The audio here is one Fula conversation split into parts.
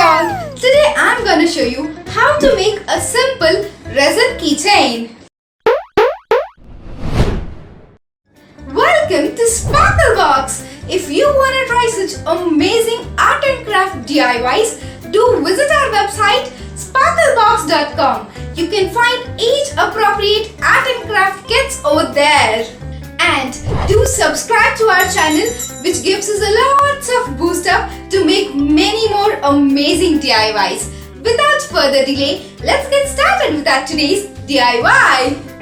all, today I'm gonna show you how to make a simple resin keychain. Welcome to Sparklebox! If you wanna try such amazing art and craft DIYs, do visit our website sparklebox.com. You can find each appropriate art and craft kits over there. And do subscribe to our channel, which gives us a lots of boost up to make many more amazing DIYs. Without further delay, let's get started with our today's DIY.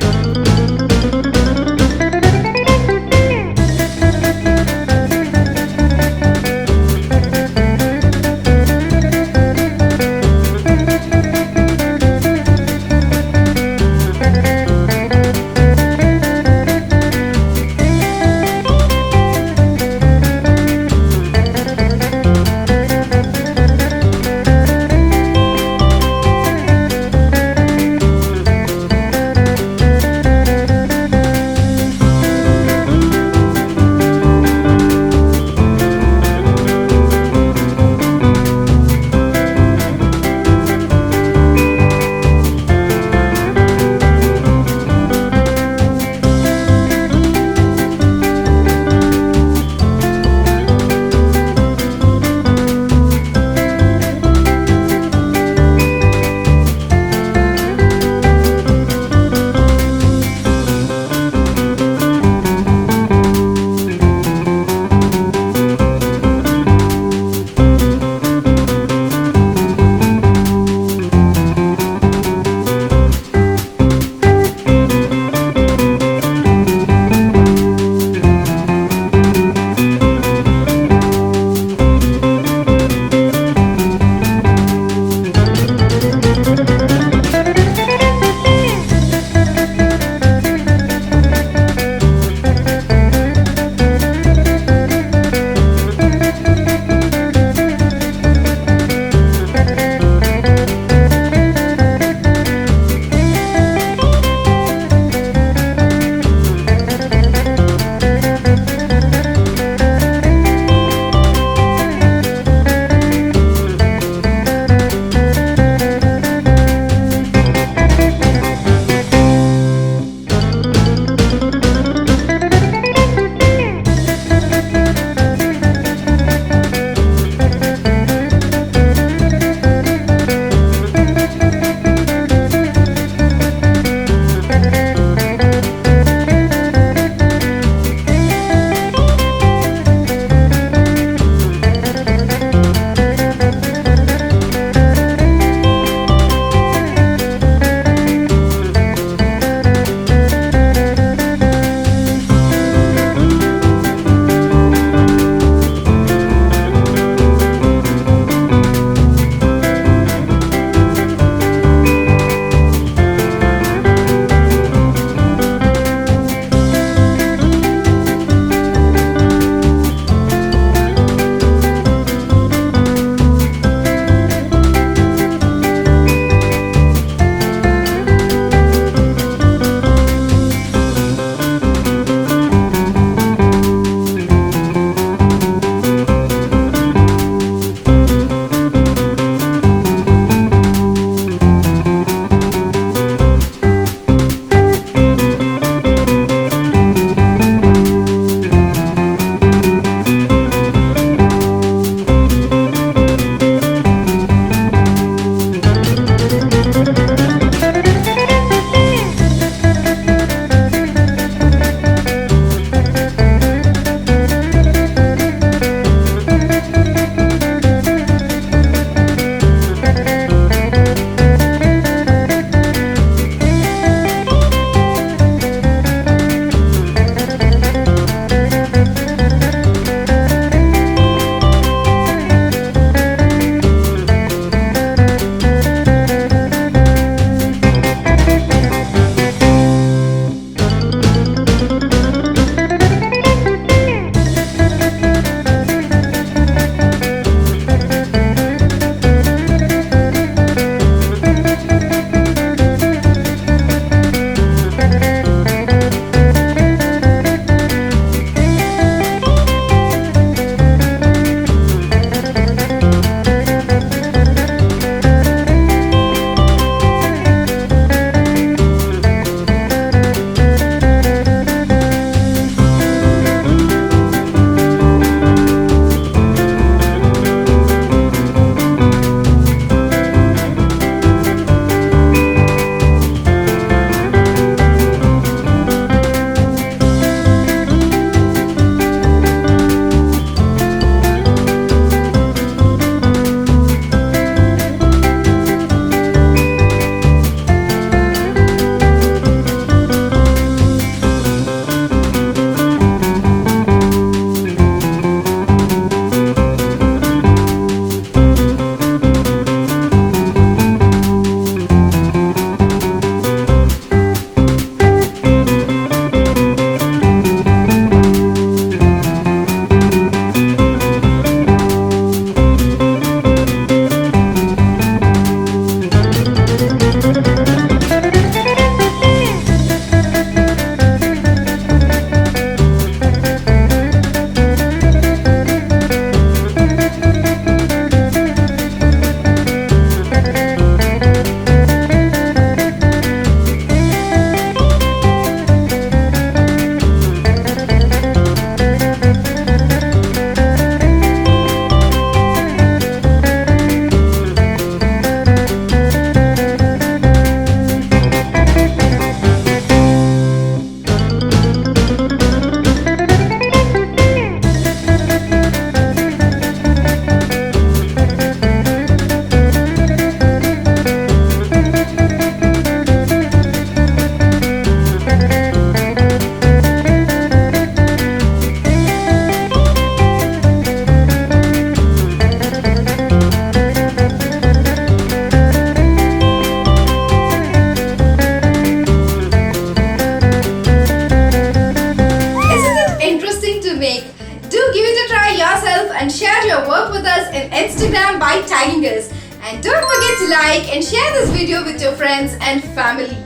Instagram by tagging us. And don't forget to like and share this video with your friends and family.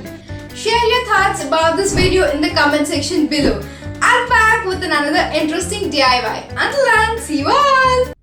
Share your thoughts about this video in the comment section below. I'll be back with another interesting DIY. Until then, see you all!